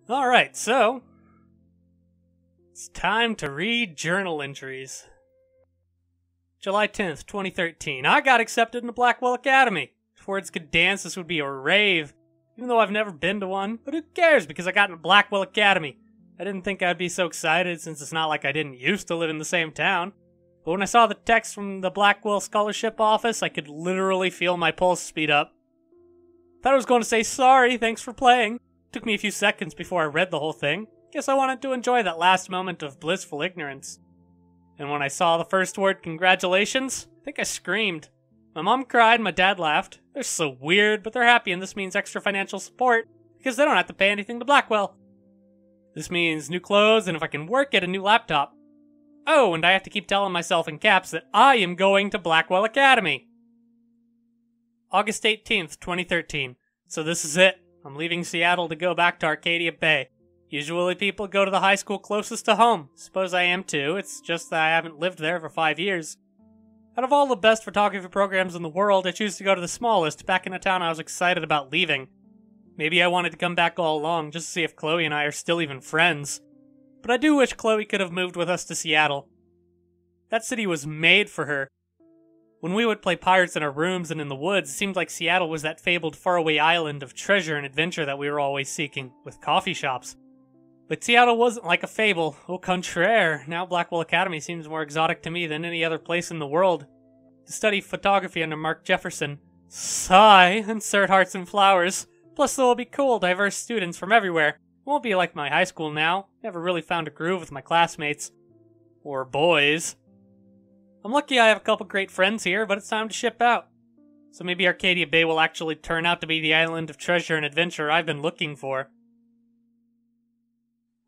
Alright, so it's time to read journal entries. July 10th, 2013. I got accepted into Blackwell Academy. If words could dance, this would be a rave. Even though I've never been to one. But who cares, because I got into Blackwell Academy. I didn't think I'd be so excited, since it's not like I didn't used to live in the same town. But when I saw the text from the Blackwell Scholarship Office, I could literally feel my pulse speed up. Thought I was going to say sorry, thanks for playing. Took me a few seconds before I read the whole thing. Guess I wanted to enjoy that last moment of blissful ignorance. And when I saw the first word, congratulations, I think I screamed. My mom cried and my dad laughed. They're so weird, but they're happy, and this means extra financial support, because they don't have to pay anything to Blackwell. This means new clothes, and if I can work, get a new laptop. Oh, and I have to keep telling myself in caps that I am going to Blackwell Academy. August 18th, 2013. So this is it. I'm leaving Seattle to go back to Arcadia Bay. Usually people go to the high school closest to home. Suppose I am too, it's just that I haven't lived there for 5 years. Out of all the best photography programs in the world, I choose to go to the smallest, back in a town I was excited about leaving. Maybe I wanted to come back all along, just to see if Chloe and I are still even friends. But I do wish Chloe could have moved with us to Seattle. That city was made for her. When we would play pirates in our rooms and in the woods, it seemed like Seattle was that fabled faraway island of treasure and adventure that we were always seeking, with coffee shops. But Seattle wasn't like a fable. Au contraire, now Blackwell Academy seems more exotic to me than any other place in the world. To study photography under Mark Jefferson. Sigh, insert hearts and flowers. Plus there will be cool, diverse students from everywhere. It won't be like my high school now. Never really found a groove with my classmates. Or boys. I'm lucky I have a couple great friends here, but it's time to ship out. So maybe Arcadia Bay will actually turn out to be the island of treasure and adventure I've been looking for.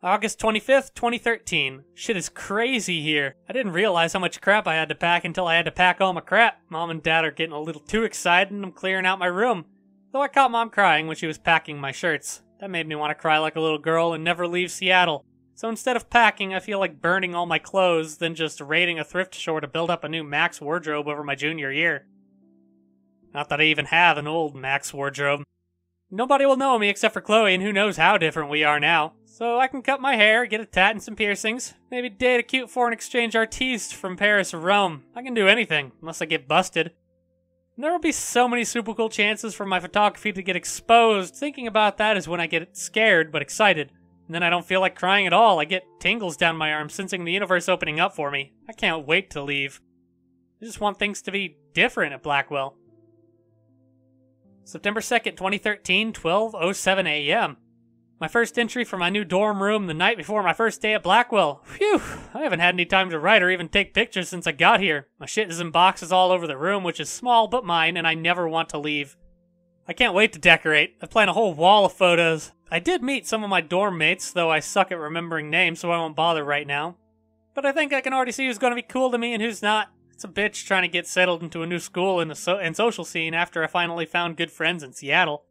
August 25th, 2013. Shit is crazy here. I didn't realize how much crap I had to pack until I had to pack all my crap. Mom and Dad are getting a little too excited and I'm clearing out my room. Though I caught Mom crying when she was packing my shirts. That made me want to cry like a little girl and never leave Seattle. So instead of packing, I feel like burning all my clothes, then just raiding a thrift store to build up a new Max wardrobe over my junior year. Not that I even have an old Max wardrobe. Nobody will know me except for Chloe, and who knows how different we are now. So I can cut my hair, get a tat and some piercings, maybe date a cute foreign exchange artiste from Paris or Rome. I can do anything, unless I get busted. And there will be so many super cool chances for my photography to get exposed. Thinking about that is when I get scared, but excited. And then I don't feel like crying at all. I get tingles down my arm, sensing the universe opening up for me. I can't wait to leave. I just want things to be different at Blackwell. September 2nd, 2013, 12:07 a.m. My first entry for my new dorm room the night before my first day at Blackwell. Phew, I haven't had any time to write or even take pictures since I got here. My shit is in boxes all over the room, which is small but mine, and I never want to leave. I can't wait to decorate. I plan a whole wall of photos. I did meet some of my dorm mates, though I suck at remembering names, so I won't bother right now. But I think I can already see who's going to be cool to me and who's not. It's a bitch trying to get settled into a new school and social scene after I finally found good friends in Seattle.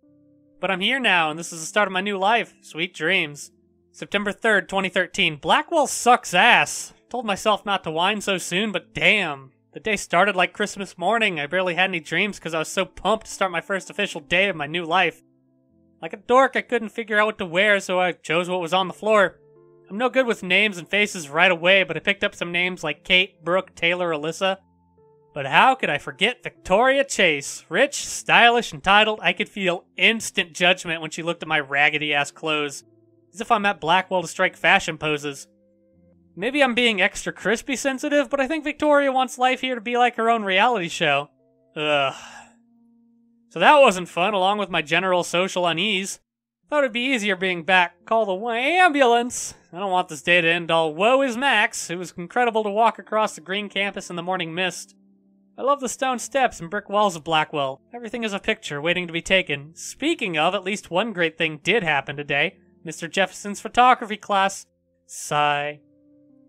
But I'm here now, and this is the start of my new life. Sweet dreams. September 3rd, 2013. Blackwell sucks ass. Told myself not to whine so soon, but damn. The day started like Christmas morning. I barely had any dreams because I was so pumped to start my first official day of my new life. Like a dork, I couldn't figure out what to wear, so I chose what was on the floor. I'm no good with names and faces right away, but I picked up some names like Kate, Brooke, Taylor, Alyssa. But how could I forget Victoria Chase? Rich, stylish, entitled, I could feel instant judgment when she looked at my raggedy-ass clothes. As if I'm at Blackwell to strike fashion poses. Maybe I'm being extra crispy sensitive, but I think Victoria wants life here to be like her own reality show. Ugh. So that wasn't fun, along with my general social unease. Thought it'd be easier being back. Call the ambulance. I don't want this day to end all woe is Max. It was incredible to walk across the green campus in the morning mist. I love the stone steps and brick walls of Blackwell. Everything is a picture waiting to be taken. Speaking of, at least one great thing did happen today. Mr. Jefferson's photography class. Sigh.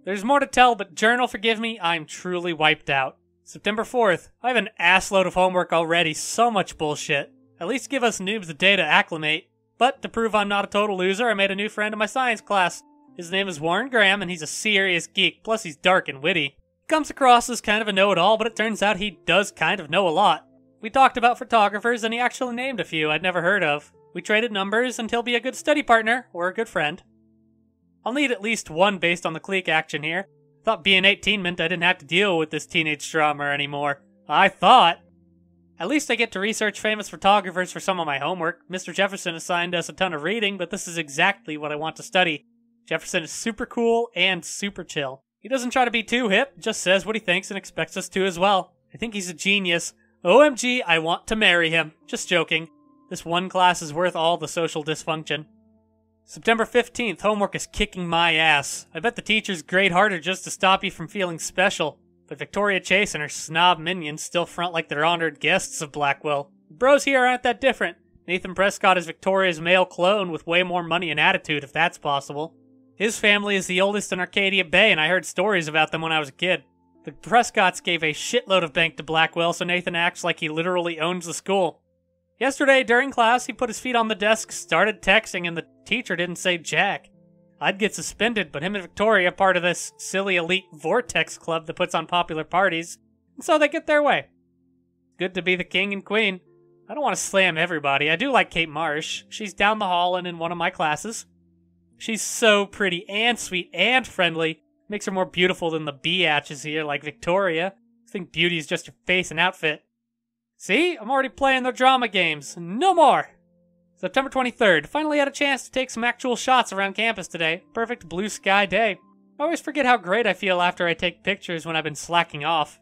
There's more to tell, but journal, forgive me, I'm truly wiped out. September 4th. I have an assload of homework already. So much bullshit. At least give us noobs a day to acclimate. But to prove I'm not a total loser, I made a new friend in my science class. His name is Warren Graham, and he's a serious geek, plus he's dark and witty. He comes across as kind of a know-it-all, but it turns out he does kind of know a lot. We talked about photographers, and he actually named a few I'd never heard of. We traded numbers, and he'll be a good study partner, or a good friend. I'll need at least one based on the clique action here. Thought being 18 meant I didn't have to deal with this teenage drama anymore. I thought. At least I get to research famous photographers for some of my homework. Mr. Jefferson assigned us a ton of reading, but this is exactly what I want to study. Jefferson is super cool and super chill. He doesn't try to be too hip, just says what he thinks and expects us to as well. I think he's a genius. OMG, I want to marry him. Just joking. This one class is worth all the social dysfunction. September 15th, homework is kicking my ass. I bet the teachers grade harder just to stop you from feeling special. But Victoria Chase and her snob minions still front like they're honored guests of Blackwell. The bros here aren't that different. Nathan Prescott is Victoria's male clone with way more money and attitude, if that's possible. His family is the oldest in Arcadia Bay, and I heard stories about them when I was a kid. The Prescotts gave a shitload of bank to Blackwell, so Nathan acts like he literally owns the school. Yesterday, during class, he put his feet on the desk, started texting, and the teacher didn't say jack. I'd get suspended, but him and Victoria are part of this silly elite Vortex club that puts on popular parties, and so they get their way. Good to be the king and queen. I don't want to slam everybody. I do like Kate Marsh. She's down the hall and in one of my classes. She's so pretty and sweet and friendly. Makes her more beautiful than the biatches here like Victoria. I think beauty is just your face and outfit. See? I'm already playing their drama games. No more! September 23rd. Finally had a chance to take some actual shots around campus today. Perfect blue sky day. I always forget how great I feel after I take pictures when I've been slacking off.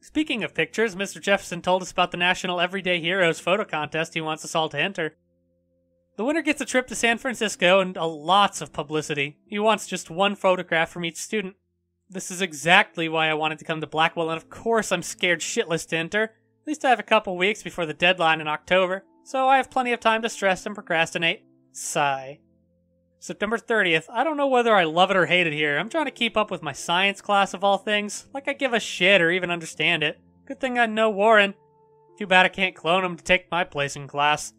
Speaking of pictures, Mr. Jefferson told us about the National Everyday Heroes photo contest he wants us all to enter. The winner gets a trip to San Francisco and lots of publicity. He wants just one photograph from each student. This is exactly why I wanted to come to Blackwell, and of course I'm scared shitless to enter. At least I have a couple weeks before the deadline in October, so I have plenty of time to stress and procrastinate. Sigh. September 30th. I don't know whether I love it or hate it here. I'm trying to keep up with my science class of all things. Like I give a shit or even understand it. Good thing I know Warren. Too bad I can't clone him to take my place in class.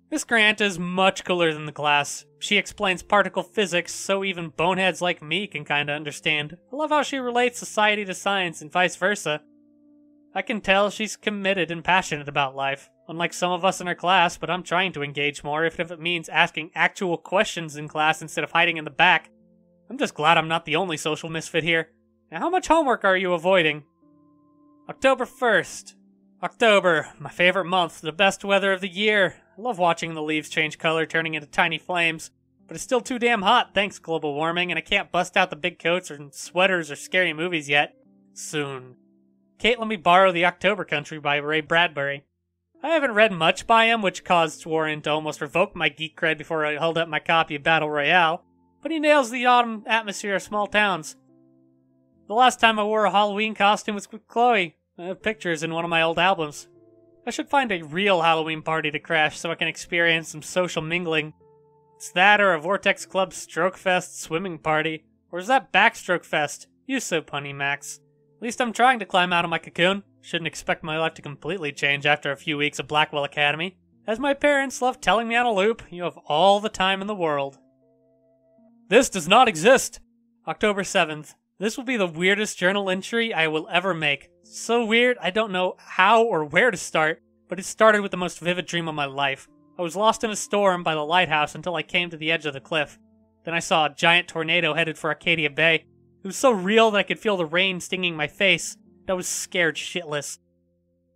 Miss Grant is much cooler than the class. She explains particle physics so even boneheads like me can kinda understand. I love how she relates society to science and vice versa. I can tell she's committed and passionate about life, unlike some of us in her class, but I'm trying to engage more, if it means asking actual questions in class instead of hiding in the back. I'm just glad I'm not the only social misfit here. Now, how much homework are you avoiding? October 1st. October, my favorite month, the best weather of the year. I love watching the leaves change color, turning into tiny flames. But it's still too damn hot, thanks global warming, and I can't bust out the big coats or sweaters or scary movies yet. Soon. Kate let me borrow The October Country by Ray Bradbury. I haven't read much by him, which caused Warren to almost revoke my geek cred before I held up my copy of Battle Royale, but he nails the autumn atmosphere of small towns. The last time I wore a Halloween costume was with Chloe. I have pictures in one of my old albums. I should find a real Halloween party to crash so I can experience some social mingling. It's that or a Vortex Club Stroke Fest swimming party. Or is that Backstroke Fest? You so punny, Max. At least I'm trying to climb out of my cocoon. Shouldn't expect my life to completely change after a few weeks of Blackwell Academy. As my parents love telling me on a loop, you have all the time in the world. This does not exist! October 7th. This will be the weirdest journal entry I will ever make. So weird, I don't know how or where to start, but it started with the most vivid dream of my life. I was lost in a storm by the lighthouse until I came to the edge of the cliff. Then I saw a giant tornado headed for Arcadia Bay. It was so real that I could feel the rain stinging my face. I was scared shitless.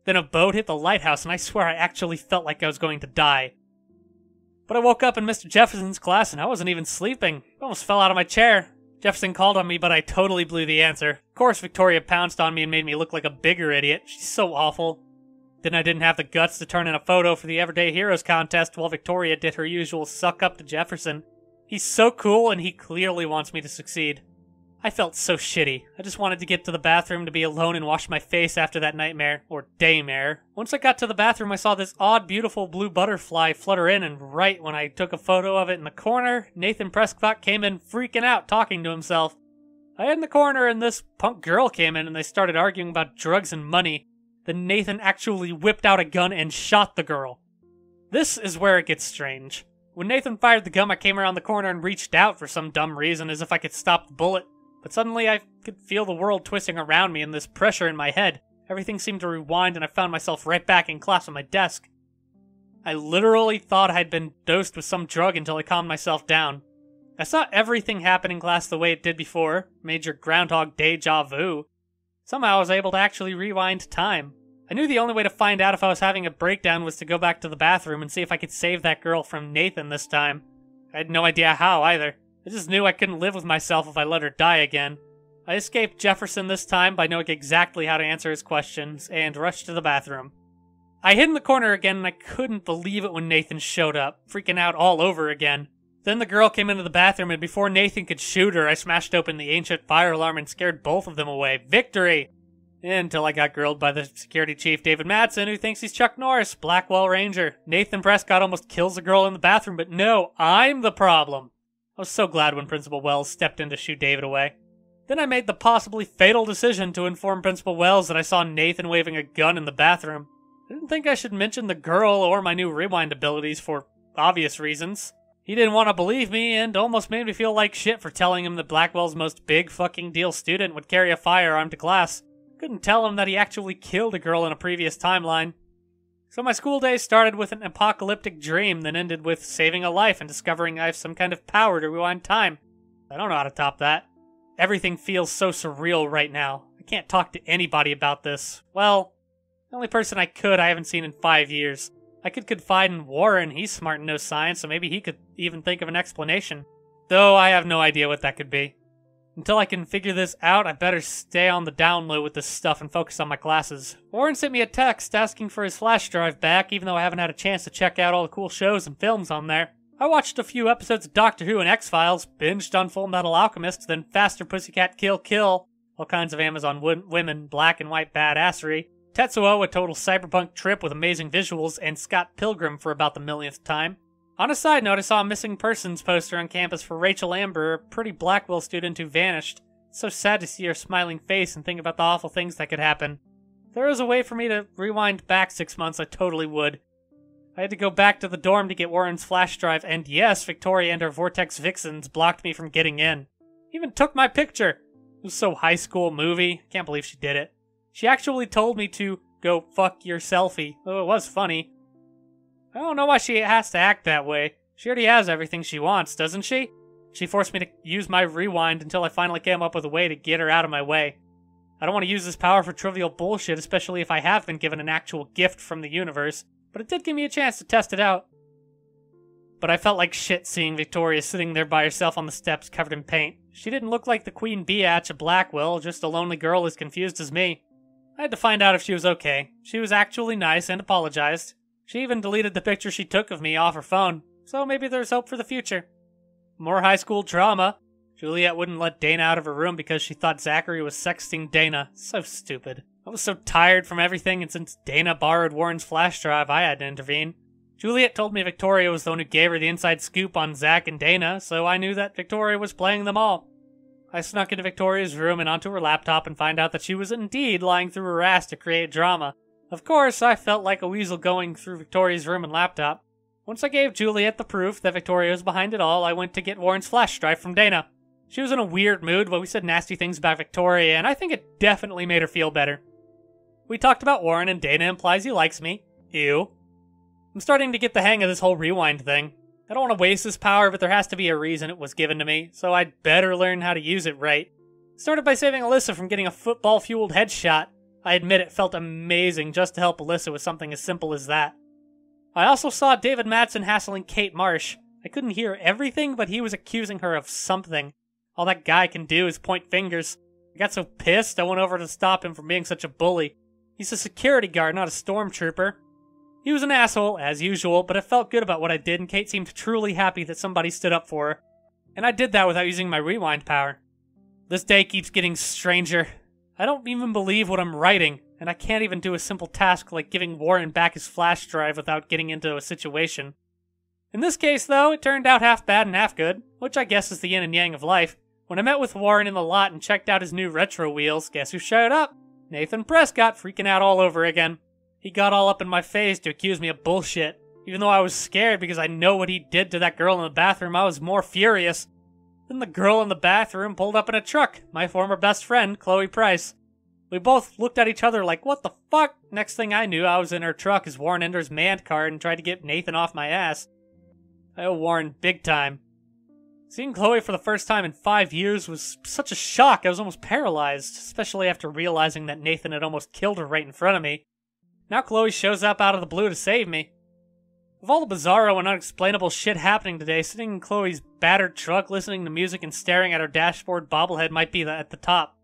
Then a boat hit the lighthouse, and I swear I actually felt like I was going to die. But I woke up in Mr. Jefferson's class, and I wasn't even sleeping. I almost fell out of my chair. Jefferson called on me, but I totally blew the answer. Of course, Victoria pounced on me and made me look like a bigger idiot. She's so awful. Then I didn't have the guts to turn in a photo for the Everyday Heroes contest while Victoria did her usual suck up to Jefferson. He's so cool, and he clearly wants me to succeed. I felt so shitty. I just wanted to get to the bathroom to be alone and wash my face after that nightmare, or daymare. Once I got to the bathroom, I saw this odd, beautiful blue butterfly flutter in, and right when I took a photo of it in the corner, Nathan Prescott came in freaking out, talking to himself. I hid in the corner, and this punk girl came in, and they started arguing about drugs and money. Then Nathan actually whipped out a gun and shot the girl. This is where it gets strange. When Nathan fired the gun, I came around the corner and reached out for some dumb reason, as if I could stop the bullet. But suddenly I could feel the world twisting around me and this pressure in my head. Everything seemed to rewind and I found myself right back in class at my desk. I literally thought I'd been dosed with some drug until I calmed myself down. I saw everything happen in class the way it did before, major Groundhog Day deja vu. Somehow I was able to actually rewind time. I knew the only way to find out if I was having a breakdown was to go back to the bathroom and see if I could save that girl from Nathan this time. I had no idea how either. I just knew I couldn't live with myself if I let her die again. I escaped Jefferson this time by knowing exactly how to answer his questions and rushed to the bathroom. I hid in the corner again and I couldn't believe it when Nathan showed up, freaking out all over again. Then the girl came into the bathroom and before Nathan could shoot her, I smashed open the ancient fire alarm and scared both of them away. Victory! Until I got grilled by the security chief, David Madsen, who thinks he's Chuck Norris, Blackwell Ranger. Nathan Prescott almost kills the girl in the bathroom, but no, I'm the problem. I was so glad when Principal Wells stepped in to shoot David away. Then I made the possibly fatal decision to inform Principal Wells that I saw Nathan waving a gun in the bathroom. I didn't think I should mention the girl or my new rewind abilities for obvious reasons. He didn't want to believe me and almost made me feel like shit for telling him that Blackwell's most big fucking deal student would carry a firearm to class. Couldn't tell him that he actually killed a girl in a previous timeline. So my school day started with an apocalyptic dream that ended with saving a life and discovering I have some kind of power to rewind time. I don't know how to top that. Everything feels so surreal right now. I can't talk to anybody about this. Well, the only person I haven't seen in 5 years. I could confide in Warren, he's smart and knows science, so maybe he could even think of an explanation. Though I have no idea what that could be. Until I can figure this out, I better stay on the down low with this stuff and focus on my classes. Warren sent me a text asking for his flash drive back, even though I haven't had a chance to check out all the cool shows and films on there. I watched a few episodes of Doctor Who and X-Files, binged on Full Metal Alchemist, then Faster Pussycat Kill Kill, all kinds of Amazon women, black and white badassery, Tetsuo, a total cyberpunk trip with amazing visuals, and Scott Pilgrim for about the millionth time. On a side note, I saw a missing persons poster on campus for Rachel Amber, a pretty Blackwell student who vanished. It's so sad to see her smiling face and think about the awful things that could happen. If there was a way for me to rewind back 6 months, I totally would. I had to go back to the dorm to get Warren's flash drive, and yes, Victoria and her Vortex Vixens blocked me from getting in. Even took my picture. It was so high school movie. Can't believe she did it. She actually told me to go fuck your selfie, though it was funny. I don't know why she has to act that way. She already has everything she wants, doesn't she? She forced me to use my rewind until I finally came up with a way to get her out of my way. I don't want to use this power for trivial bullshit, especially if I have been given an actual gift from the universe, but it did give me a chance to test it out. But I felt like shit seeing Victoria sitting there by herself on the steps covered in paint. She didn't look like the Queen Biatch of Blackwell, just a lonely girl as confused as me. I had to find out if she was okay. She was actually nice and apologized. She even deleted the picture she took of me off her phone, so maybe there's hope for the future. More high school drama. Juliet wouldn't let Dana out of her room because she thought Zachary was sexting Dana. So stupid. I was so tired from everything, and since Dana borrowed Warren's flash drive, I had to intervene. Juliet told me Victoria was the one who gave her the inside scoop on Zach and Dana, so I knew that Victoria was playing them all. I snuck into Victoria's room and onto her laptop and found out that she was indeed lying through her ass to create drama. Of course, I felt like a weasel going through Victoria's room and laptop. Once I gave Juliet the proof that Victoria was behind it all, I went to get Warren's flash drive from Dana. She was in a weird mood, but we said nasty things about Victoria, and I think it definitely made her feel better. We talked about Warren, and Dana implies he likes me. Ew. I'm starting to get the hang of this whole rewind thing. I don't want to waste this power, but there has to be a reason it was given to me, so I'd better learn how to use it right. Started by saving Alyssa from getting a football-fueled headshot. I admit it felt amazing just to help Alyssa with something as simple as that. I also saw David Madsen hassling Kate Marsh. I couldn't hear everything, but he was accusing her of something. All that guy can do is point fingers. I got so pissed I went over to stop him from being such a bully. He's a security guard, not a stormtrooper. He was an asshole, as usual, but I felt good about what I did, and Kate seemed truly happy that somebody stood up for her. And I did that without using my rewind power. This day keeps getting stranger. I don't even believe what I'm writing, and I can't even do a simple task like giving Warren back his flash drive without getting into a situation. In this case, though, it turned out half bad and half good, which I guess is the yin and yang of life. When I met with Warren in the lot and checked out his new retro wheels, guess who showed up? Nathan Prescott, freaking out all over again. He got all up in my face to accuse me of bullshit. Even though I was scared because I know what he did to that girl in the bathroom, I was more furious. Then the girl in the bathroom pulled up in a truck, my former best friend, Chloe Price. We both looked at each other like, what the fuck? Next thing I knew, I was in her truck as Warren Ender's manned card and tried to get Nathan off my ass. I owe Warren big time. Seeing Chloe for the first time in 5 years was such a shock. I was almost paralyzed, especially after realizing that Nathan had almost killed her right in front of me. Now Chloe shows up out of the blue to save me. Of all the bizarro and unexplainable shit happening today, sitting in Chloe's battered truck, listening to music and staring at her dashboard bobblehead might be at the top.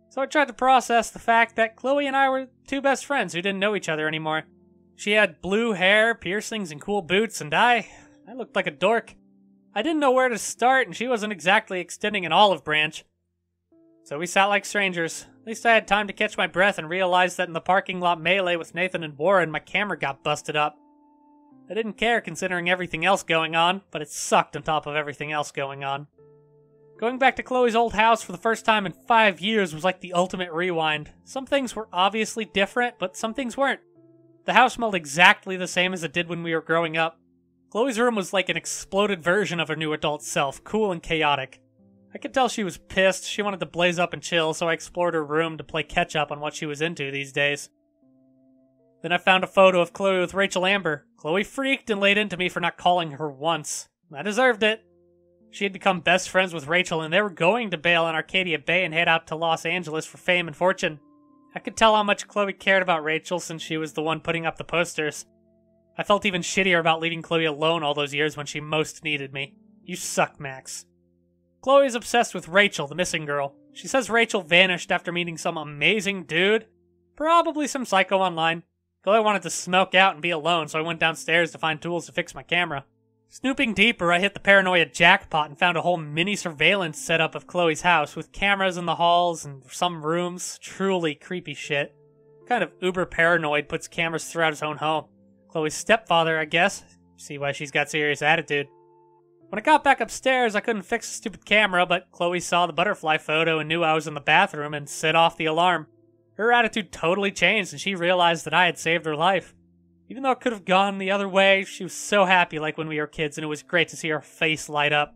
So I tried to process the fact that Chloe and I were two best friends who didn't know each other anymore. She had blue hair, piercings, and cool boots, and I looked like a dork. I didn't know where to start, and she wasn't exactly extending an olive branch. So we sat like strangers. At least I had time to catch my breath and realize that in the parking lot melee with Nathan and Warren, my camera got busted up. I didn't care considering everything else going on, but it sucked on top of everything else going on. Going back to Chloe's old house for the first time in 5 years was like the ultimate rewind. Some things were obviously different, but some things weren't. The house smelled exactly the same as it did when we were growing up. Chloe's room was like an exploded version of her new adult self, cool and chaotic. I could tell she was pissed. She wanted to blaze up and chill, so I explored her room to play catch-up on what she was into these days. Then I found a photo of Chloe with Rachel Amber. Chloe freaked and laid into me for not calling her once. I deserved it. She had become best friends with Rachel, and they were going to bail on Arcadia Bay and head out to Los Angeles for fame and fortune. I could tell how much Chloe cared about Rachel since she was the one putting up the posters. I felt even shittier about leaving Chloe alone all those years when she most needed me. You suck, Max. Chloe is obsessed with Rachel, the missing girl. She says Rachel vanished after meeting some amazing dude. Probably some psycho online. Chloe wanted to smoke out and be alone, so I went downstairs to find tools to fix my camera. Snooping deeper, I hit the paranoia jackpot and found a whole mini surveillance setup of Chloe's house with cameras in the halls and some rooms. Truly creepy shit. Kind of uber paranoid puts cameras throughout his own home. Chloe's stepfather, I guess. See why she's got serious attitude. When I got back upstairs, I couldn't fix the stupid camera, but Chloe saw the butterfly photo and knew I was in the bathroom and set off the alarm. Her attitude totally changed, and she realized that I had saved her life. Even though it could have gone the other way, she was so happy like when we were kids, and it was great to see her face light up.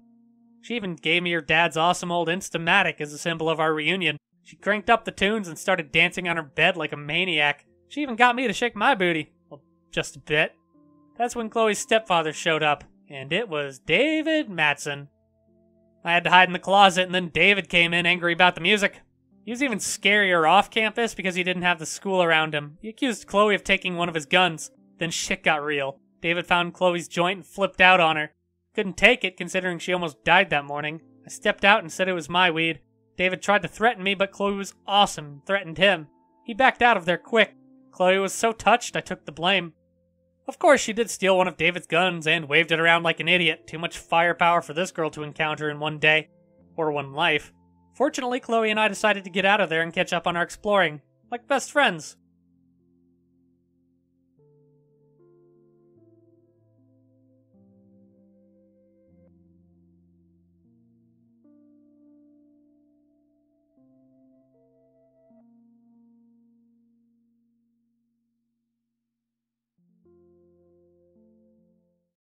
She even gave me her dad's awesome old Instamatic as a symbol of our reunion. She cranked up the tunes and started dancing on her bed like a maniac. She even got me to shake my booty. Well, just a bit. That's when Chloe's stepfather showed up, and it was David Matson. I had to hide in the closet, and then David came in angry about the music. He was even scarier off campus because he didn't have the school around him. He accused Chloe of taking one of his guns. Then shit got real. David found Chloe's joint and flipped out on her. Couldn't take it considering she almost died that morning. I stepped out and said it was my weed. David tried to threaten me, but Chloe was awesome and threatened him. He backed out of there quick. Chloe was so touched I took the blame. Of course, she did steal one of David's guns and waved it around like an idiot. Too much firepower for this girl to encounter in one day. Or one life. Fortunately, Chloe and I decided to get out of there and catch up on our exploring. Like best friends.